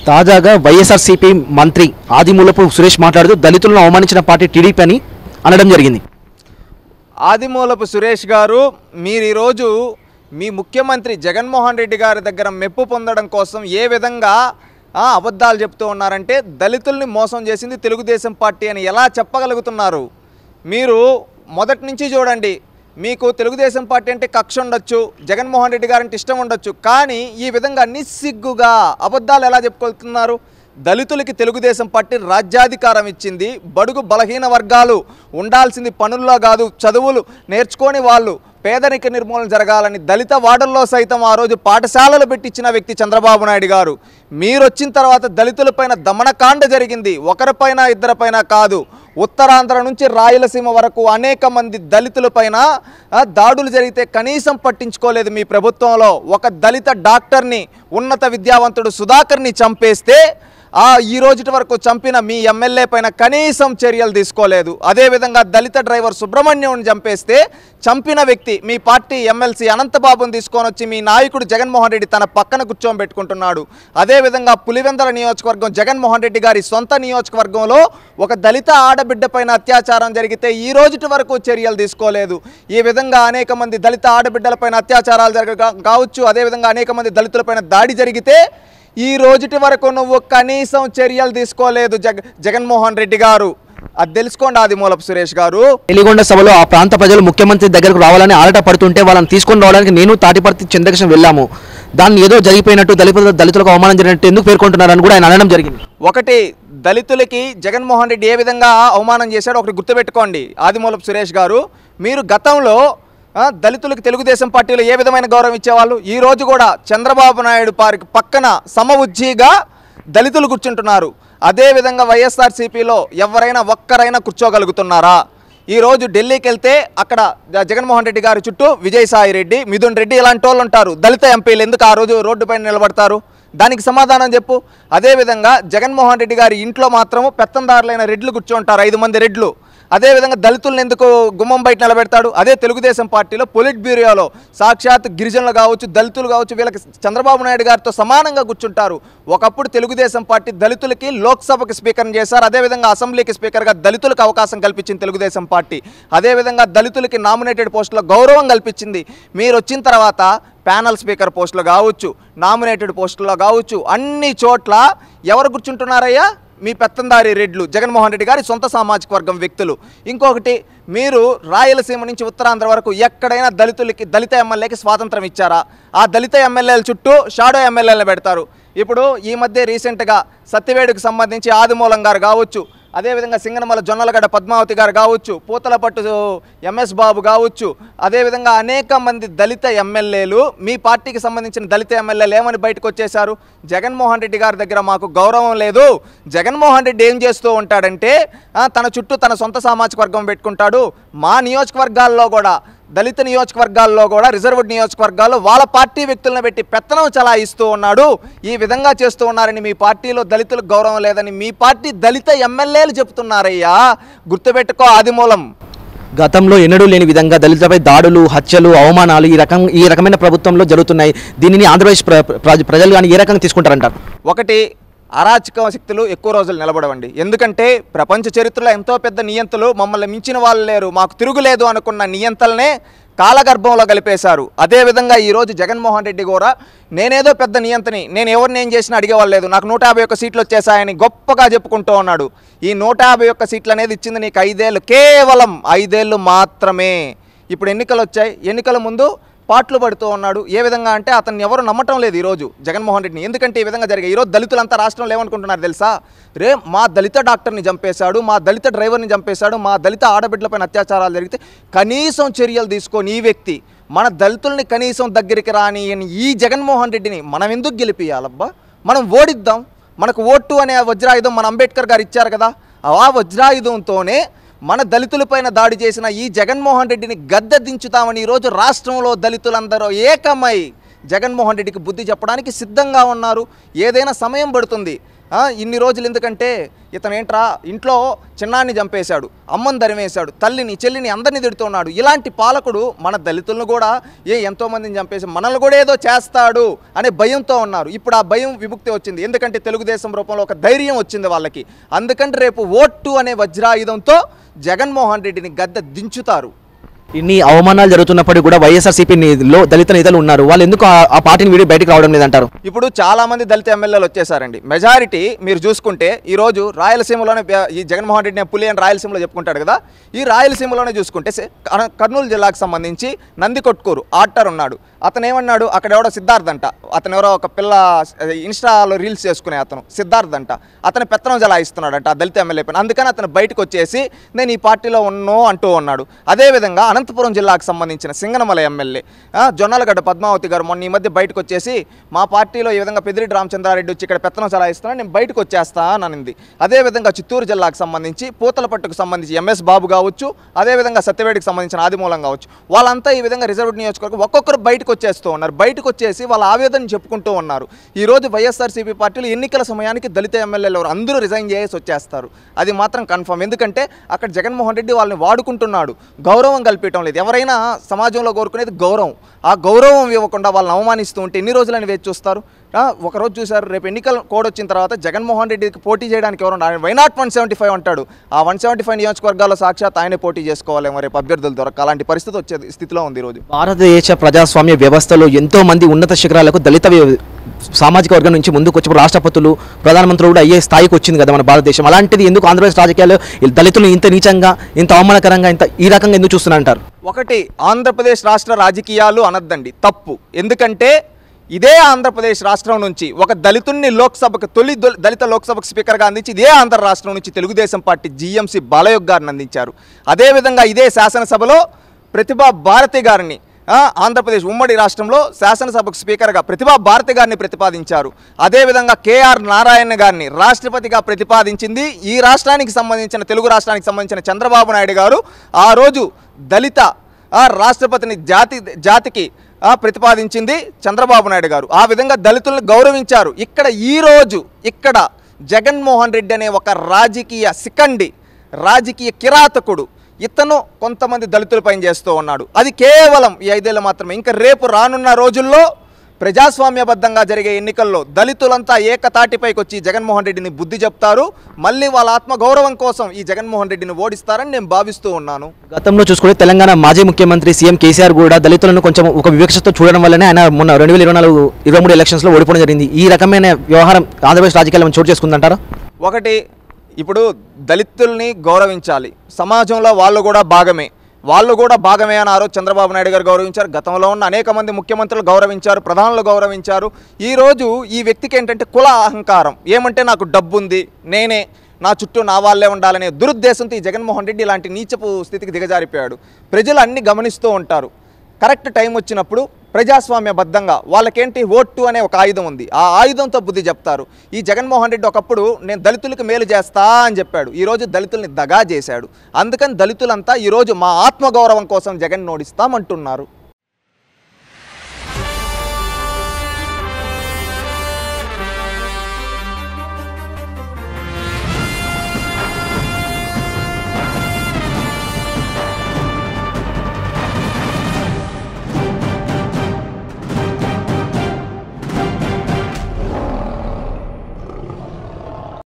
తాజాగా వైఎస్ఆర్సీపీ మంత్రి ఆదిమూలపు సురేష్ మాట్లాడుతూ దళితులను అవమానించిన పార్టీ టీడీపీ అని అనడం జరిగింది. ఆదిమూలపు సురేష్ గారు, మీరు ఈరోజు మీ ముఖ్యమంత్రి జగన్మోహన్ రెడ్డి గారి దగ్గర మెప్పు పొందడం కోసం ఏ విధంగా అబద్ధాలు చెప్తూ ఉన్నారంటే, దళితుల్ని మోసం చేసింది తెలుగుదేశం పార్టీ అని ఎలా చెప్పగలుగుతున్నారు? మీరు మొదటి నుంచి చూడండి, మీకు తెలుగుదేశం పార్టీ అంటే కక్ష ఉండొచ్చు, జగన్మోహన్ రెడ్డి గారంటే ఇష్టం ఉండొచ్చు, కానీ ఈ విధంగా నిస్సిగ్గుగా అబద్ధాలు ఎలా చెప్పుకొస్తున్నారు? దళితులకి తెలుగుదేశం పార్టీ రాజ్యాధికారం ఇచ్చింది. బడుగు బలహీన వర్గాలు ఉండాల్సింది పనుల్లో కాదు, చదువులు నేర్చుకొని వాళ్ళు పేదరిక నిర్మూలన జరగాలని దళిత వార్డుల్లో సైతం ఆ రోజు పాఠశాలలు పెట్టించిన వ్యక్తి చంద్రబాబు నాయుడు గారు. మీరు వచ్చిన తర్వాత దళితులపైన దమనకాండ జరిగింది. ఒకరిపైన ఇద్దరిపైన కాదు, ఉత్తరాంధ్ర నుంచి రాయలసీమ వరకు అనేక మంది దళితులపైన దాడులు జరిగితే కనీసం పట్టించుకోలేదు మీ ప్రభుత్వంలో. ఒక దళిత డాక్టర్ని, ఉన్నత విద్యావంతుడు సుధాకర్ని చంపేస్తే ఈ రోజుటి వరకు చంపిన మీ ఎమ్మెల్యే పైన కనీసం చర్యలు తీసుకోలేదు. అదేవిధంగా దళిత డ్రైవర్ సుబ్రహ్మణ్యం చంపేస్తే చంపిన వ్యక్తి మీ పార్టీ ఎమ్మెల్సీ అనంతబాబుని తీసుకొని వచ్చి మీ నాయకుడు జగన్మోహన్ రెడ్డి తన పక్కన కూర్చోబెట్టుకుంటున్నాడు. అదేవిధంగా పులివెందల నియోజకవర్గం జగన్మోహన్ రెడ్డి గారి సొంత నియోజకవర్గంలో ఒక దళిత ఆడబిడ్డ పైన అత్యాచారం జరిగితే ఈ రోజుటి వరకు చర్యలు తీసుకోలేదు. ఈ విధంగా అనేక మంది దళిత ఆడబిడ్డలపైన అత్యాచారాలు కావచ్చు, అదేవిధంగా అనేక మంది దళితులపైన దాడి జరిగితే ఈ రోజుటి వరకు నువ్వు కనీసం చర్యలు తీసుకోలేదు జగన్మోహన్ రెడ్డి గారు. అది తెలుసుకోండి ఆదిమూలపు సురేష్ గారు. వెలిగొండ సభలో ఆ ప్రాంత ప్రజలు ముఖ్యమంత్రి దగ్గరకు రావాలని ఆరాట పడుతుంటే వాళ్ళని తీసుకొని రావడానికి నేను తాటిపర్తి చంద్రకృష్ణ వెళ్ళాము. దాన్ని ఏదో జరిగిపోయినట్టు దళితులకు అవమానం జరిగినట్టు ఎందుకు పేర్కొంటున్నారని కూడా ఆయన అనడం జరిగింది. ఒకటి, దళితులకి జగన్మోహన్ రెడ్డి ఏ విధంగా అవమానం చేశాడో ఒకటి గుర్తుపెట్టుకోండి ఆదిమూలపు సురేష్ గారు. మీరు గతంలో దళితులకు తెలుగుదేశం పార్టీలో ఏ విధమైన గౌరవం ఇచ్చేవాళ్ళు? ఈ రోజు కూడా చంద్రబాబు నాయుడు పార్టీ పక్కన సమఉజ్జీగా దళితులు కూర్చుంటున్నారు. అదేవిధంగా వైఎస్ఆర్సీపీలో ఎవరైనా ఒక్కరైనా కూర్చోగలుగుతున్నారా? ఈరోజు ఢిల్లీకి వెళ్తే అక్కడ జగన్మోహన్ రెడ్డి గారి చుట్టూ విజయసాయి రెడ్డి, మిథున్ రెడ్డి ఇలాంటి వాళ్ళు ఉంటారు. దళిత ఎంపీలు ఎందుకు ఆ రోజు రోడ్డుపైన నిలబడతారు? దానికి సమాధానం చెప్పు. అదేవిధంగా జగన్మోహన్ రెడ్డి గారి ఇంట్లో మాత్రము పెత్తందారులైన రెడ్లు కూర్చోంటారు, 5 మంది రెడ్లు. అదేవిధంగా దళితులను ఎందుకు గుమ్మం బయట నిలబెడతాడు? అదే తెలుగుదేశం పార్టీలో పొలిట్ బ్యూరోలో సాక్షాత్ గిరిజనులు కావచ్చు, దళితులు కావచ్చు, వీళ్ళకి చంద్రబాబు నాయుడు గారితో సమానంగా కూర్చుంటారు. ఒకప్పుడు తెలుగుదేశం పార్టీ దళితులకి లోక్సభకి స్పీకర్ని చేశారు. అదేవిధంగా అసెంబ్లీకి స్పీకర్గా దళితులకు అవకాశం కల్పించింది తెలుగుదేశం పార్టీ. అదేవిధంగా దళితులకి నామినేటెడ్ పోస్టులో గౌరవం కల్పించింది. మీరు వచ్చిన తర్వాత ప్యానల్ స్పీకర్ పోస్టులు కావచ్చు, నామినేటెడ్ పోస్టుల్లో కావచ్చు, అన్ని చోట్ల ఎవరు కూర్చుంటున్నారయ్యా? మీ పెత్తందారి రెడ్లు, జగన్మోహన్ రెడ్డి గారి సొంత సామాజిక వర్గం వ్యక్తులు. ఇంకొకటి, మీరు రాయలసీమ నుంచి ఉత్తరాంధ్ర వరకు ఎక్కడైనా దళిత ఎమ్మెల్యేకి స్వాతంత్రం ఇచ్చారా? ఆ దళిత ఎమ్మెల్యేల చుట్టూ షాడో ఎమ్మెల్యేలను పెడతారు. ఇప్పుడు ఈ మధ్య రీసెంట్గా సత్యవేడుకు సంబంధించి ఆదిమూలం గారు కావచ్చు, అదేవిధంగా సింగనమల జొన్నలగడ్డ పద్మావతి గారు కావచ్చు, పూతలపట్టు ఎంఎస్ బాబు కావచ్చు, అదేవిధంగా అనేక మంది దళిత ఎమ్మెల్యేలు, మీ పార్టీకి సంబంధించిన దళిత ఎమ్మెల్యేలు ఏమని బయటకు వచ్చేశారు? జగన్మోహన్ రెడ్డి గారి దగ్గర మాకు గౌరవం లేదు. జగన్మోహన్ రెడ్డి ఏం చేస్తూ ఉంటాడంటే తన చుట్టూ తన సొంత సామాజిక వర్గం పెట్టుకుంటాడు. మా నియోజకవర్గాల్లో కూడా, దళిత నియోజకవర్గాల్లో కూడా, రిజర్వ్డ్ నియోజకవర్గాల్లో వాళ్ళ పార్టీ వ్యక్తులను పెట్టి పెత్తనం చలాయిస్తూ ఉన్నాడు. ఈ విధంగా చేస్తూ ఉన్నారని మీ పార్టీలో దళితులకు గౌరవం లేదని మీ పార్టీ దళిత ఎమ్మెల్యేలు చెబుతున్నారయ్యా. గుర్తుపెట్టుకో ఆదిమూలం. గతంలో ఎన్నడూ లేని విధంగా దళితులపై దాడులు, హత్యలు, అవమానాలు ఈ రకమైన ప్రభుత్వంలో జరుగుతున్నాయి. దీనిని ఆంధ్రప్రదేశ్ ప్రజలు కానీ ఏ రకంగా తీసుకుంటారంటారు? ఒకటి, అరాచక శక్తులు ఎక్కువ రోజులు నిలబడవండి. ఎందుకంటే ప్రపంచ చరిత్రలో ఎంతో పెద్ద నియంతలు, మమ్మల్ని మించిన వాళ్ళు లేరు, మాకు తిరుగులేదు అనుకున్న నియంతలనే కాలగర్భంలో కలిపేశారు. అదేవిధంగా ఈరోజు జగన్మోహన్ రెడ్డి కూడా నేనేదో పెద్ద నియంతని, నేను ఎవరిని ఏం చేసినా అడిగేవాళ్ళు లేదు, నాకు 151 సీట్లు వచ్చేసాయని గొప్పగా చెప్పుకుంటూ ఉన్నాడు. ఈ 151 సీట్లు అనేది ఇచ్చింది నీకు 5 ఏళ్ళు, కేవలం 5 ఏళ్ళు మాత్రమే. ఇప్పుడు ఎన్నికలు వచ్చాయి, ఎన్నికల ముందు పాటలు పడుతూ ఉన్నాడు. ఏ విధంగా అంటే అతన్ని ఎవరు నమ్మటం లేదు ఈరోజు జగన్మోహన్ రెడ్డిని. ఎందుకంటే ఈ విధంగా జరిగాయి. ఈరోజు దళితులంతా రాష్ట్రంలో ఏమనుకుంటున్నారు తెలుసా? మా దళిత డాక్టర్ని చంపేశాడు, మా దళిత డ్రైవర్ని చంపేశాడు, మా దళిత ఆడబిడ్డలపైన అత్యాచారాలు జరిగితే కనీసం చర్యలు తీసుకొని ఈ వ్యక్తి మన దళితుల్ని కనీసం దగ్గరికి రాని ఈ జగన్మోహన్ రెడ్డిని మనం ఎందుకు గెలిపియాలబ్బా? మనం ఓడిద్దాం. మనకు ఓటు అనే వజ్రాయుధం మన అంబేద్కర్ గారు ఇచ్చారు కదా, ఆ వజ్రాయుధంతోనే మన దళితులపైన దాడి చేసిన ఈ జగన్మోహన్ రెడ్డిని గద్దె దించుతామని ఈరోజు రాష్ట్రంలో దళితులందరూ ఏకమై జగన్మోహన్ రెడ్డికి బుద్ధి చెప్పడానికి సిద్ధంగా ఉన్నారు. ఏదైనా సమయం పడుతుంది. ఇన్ని రోజులు ఎందుకంటే ఇతను ఏంట్రా ఇంట్లో చిన్నాన్ని చంపేశాడు, అమ్మని దరిమేశాడు, తల్లిని చెల్లిని అందరినీ తిడుతున్నాడు. ఇలాంటి పాలకుడు మన దళితులను కూడా ఎంతోమందిని చంపేసి మనల్ని కూడా ఏదో చేస్తాడు అనే భయంతో ఉన్నారు. ఇప్పుడు ఆ భయం విముక్తి వచ్చింది. ఎందుకంటే తెలుగుదేశం రూపంలో ఒక ధైర్యం వచ్చింది వాళ్ళకి. అందుకంటే రేపు ఓటు అనే వజ్రాయుధంతో జగన్మోహన్ రెడ్డిని గద్దె దించుతారు. ఇన్ని అవమానాలు జరుగుతున్నప్పటికీ కూడా వైఎస్ఆర్సీపీలో దళిత నేతలు ఉన్నారు. వాళ్ళు ఎందుకు ఆ పార్టీని వీడి బయటకు రావడం లేదంటారు? ఇప్పుడు చాలా మంది దళిత ఎమ్మెల్యేలు వచ్చేసారండి. మెజారిటీ మీరు చూసుకుంటే ఈరోజు రాయలసీమలోనే ఈ జగన్మోహన్ రెడ్డి పులి అని రాయలసీమలో చెప్పుకుంటాడు కదా, ఈ రాయలసీమలోనే చూసుకుంటే కర్నూలు జిల్లాకు సంబంధించి నందికొట్కూరు ఆర్టర్ ఉన్నాడు. అతను ఏమన్నాడు, అక్కడ ఎవడో సిద్ధార్థ్ అంట, అతను ఎవరో ఒక పిల్ల ఇన్స్టాలో రీల్స్ చేసుకునే అతను సిద్ధార్థ్ అంట, అతను పెత్తనం జలాయిస్తున్నాడంట ఆ దళిత ఎమ్మెల్యే పైన. అందుకని అతను బయటకు వచ్చేసి నేను ఈ పార్టీలో ఉన్నో అంటూ ఉన్నాడు. అదేవిధంగా అనంతపురం జిల్లాకు సంబంధించిన సింగనమల ఎమ్మెల్యే జొన్నలగడ్డ పద్మావతి గారు మొన్న ఈ మధ్య బయటకు వచ్చేసి మా పార్టీలో ఈ విధంగా పెద్దిరెడ్డి రామచంద్రారెడ్డి వచ్చి ఇక్కడ పెత్తనం చలాయిస్తున్నాను, నేను బయటకు వచ్చేస్తా అని అనింది. అదేవిధంగా చిత్తూరు జిల్లాకు సంబంధించి పూతలపట్టుకు సంబంధించి ఎంఎస్ బాబు కావచ్చు, అదేవిధంగా సత్యవేడికి సంబంధించిన ఆదిమూలం కావచ్చు, వాళ్ళంతా ఈ విధంగా రిజర్వ్డ్ నియోజకవర్గం ఒక్కొక్కరు బయటకు వచ్చేస్తూ ఉన్నారు. బయటకు వచ్చేసి వాళ్ళ ఆవేదన చెప్పుకుంటూ ఉన్నారు. ఈరోజు వైఎస్ఆర్సీపీ పార్టీలు ఎన్నికల సమయానికి దళిత ఎమ్మెల్యేలు అందరూ రిజైన్ చేసి వచ్చేస్తారు. అది మాత్రం కన్ఫర్మ్. ఎందుకంటే అక్కడ జగన్మోహన్ రెడ్డి వాళ్ళని వాడుకుంటున్నాడు, గౌరవం కల్పించడం లేదు. ఎవరైనా సమాజంలో కోరుకునేది గౌరవం. ఆ గౌరవం ఇవ్వకుండా వాళ్ళని అవమానిస్తూ ఉంటే ఎన్ని రోజులని వేచి చూస్తారు? ఒకరోజు చూశారు, రేపు ఎన్నికల కోడ్ వచ్చిన తర్వాత జగన్మోహన్ రెడ్డికి పోటీ చేయడానికి ఎవరు ఉన్నారు? వై నాట్ 175 అంటాడు. ఆ 175 నియోజకవర్గాల్లో సాక్షాత్ ఆయనే పోటీ చేసుకోవాలేమో రేపు అభ్యర్థుల దొరక. అలాంటి పరిస్థితి వచ్చే స్థితిలో ఉంది ఈరోజు. భారతదేశ ప్రజాస్వామ్య వ్యవస్థలో ఎంతో మంది ఉన్నత శిఖరాలకు దళిత సామాజిక వర్గం నుంచి ముందుకు వచ్చి రాష్ట్రపతులు ప్రధానమంత్రులు కూడా అయ్యే స్థాయికి వచ్చింది కదా మన భారతదేశం. అలాంటిది ఎందుకు ఆంధ్రప్రదేశ్ రాజకీయాలు దళితులు ఇంత నీచంగా, ఇంత అవమానకరంగా, ఇంత ఈ రకంగా ఎందుకు చూస్తున్నారంటారు? ఒకటి, ఆంధ్రప్రదేశ్ రాష్ట్ర రాజకీయాలు అనద్దండి, తప్పు. ఎందుకంటే ఇదే ఆంధ్రప్రదేశ్ రాష్ట్రం నుంచి ఒక దళితుడిని లోక్సభకు తొలి దళిత లోక్సభకు స్పీకర్గా అందించి ఇదే ఆంధ్ర రాష్ట్రం నుంచి తెలుగుదేశం పార్టీ జీఎంసీ బాలయోగ్ గారిని అందించారు. అదేవిధంగా ఇదే శాసనసభలో ప్రతిభా భారతి గారిని ఆంధ్రప్రదేశ్ ఉమ్మడి రాష్ట్రంలో శాసనసభకు స్పీకర్గా ప్రతిభా భారతి గారిని ప్రతిపాదించారు. అదేవిధంగా కేఆర్ నారాయణ గారిని రాష్ట్రపతిగా ప్రతిపాదించింది ఈ రాష్ట్రానికి సంబంధించిన, తెలుగు రాష్ట్రానికి సంబంధించిన చంద్రబాబు నాయుడు గారు ఆ రోజు దళిత రాష్ట్రపతిని జాతికి ప్రతిపాదించింది చంద్రబాబు నాయుడు గారు. ఆ విధంగా దళితులను గౌరవించారు. ఇక్కడ జగన్మోహన్ రెడ్డి అనే ఒక రాజకీయ శిఖండి, రాజకీయ కిరాతకుడు, ఇతను కొంతమంది దళితులపై చేస్తూ ఉన్నాడు. అది కేవలం ఈ 5 ఏళ్ళు మాత్రమే. ఇంకా రేపు రానున్న రోజుల్లో ప్రజాస్వామ్యబద్ధంగా జరిగే ఎన్నికల్లో దళితులంతా ఏకతాటిపైకి వచ్చి జగన్మోహన్ రెడ్డిని బుద్ధి చెప్తారు. మళ్ళీ వాళ్ళ ఆత్మగౌరవం కోసం ఈ జగన్మోహన్ రెడ్డిని ఓడిస్తారని నేను భావిస్తూ ఉన్నాను. గతంలో చూసుకుంటే తెలంగాణ మాజీ ముఖ్యమంత్రి సీఎం కేసీఆర్ కూడా దళితులను కొంచెం ఒక వివక్షతో చూడడం వల్లనే ఆయన మొన్న 2024-23 ఎలక్షన్స్లో ఓడిపోవడం జరిగింది. ఈ రకమైన వ్యవహారం ఆంధ్రప్రదేశ్ రాజకీయాలను చోటు చేసుకుందంటారా? ఒకటి, ఇప్పుడు దళితుల్ని గౌరవించాలి. సమాజంలో వాళ్ళు కూడా భాగమే అని ఆ రోజు చంద్రబాబు నాయుడు గారు గౌరవించారు. గతంలో ఉన్న అనేక మంది ముఖ్యమంత్రులు గౌరవించారు, ప్రధానులు గౌరవించారు. ఈరోజు ఈ వ్యక్తికి ఏంటంటే కుల అహంకారం. ఏమంటే నాకు డబ్బు ఉంది, నేనే, నా చుట్టూ నా వాళ్ళే ఉండాలనే దురుద్దేశంతో ఈ జగన్మోహన్ రెడ్డి ఇలాంటి నీచపు స్థితికి దిగజారిపోయాడు. ప్రజలు అన్నీ గమనిస్తూ ఉంటారు. కరెక్ట్ టైం వచ్చినప్పుడు ప్రజాస్వామ్యబద్ధంగా వాళ్ళకేంటి ఓటు అనే ఒక ఆయుధం ఉంది, ఆ ఆయుధంతో బుద్ధి చెప్తారు. ఈ జగన్మోహన్ రెడ్డి ఒకప్పుడు నేను దళితులకు మేలు చేస్తా అని చెప్పాడు. ఈరోజు దళితుల్ని దగా చేశాడు. అందుకని దళితులంతా ఈరోజు మా ఆత్మగౌరవం కోసం జగన్ ఓడిస్తామంటున్నారు.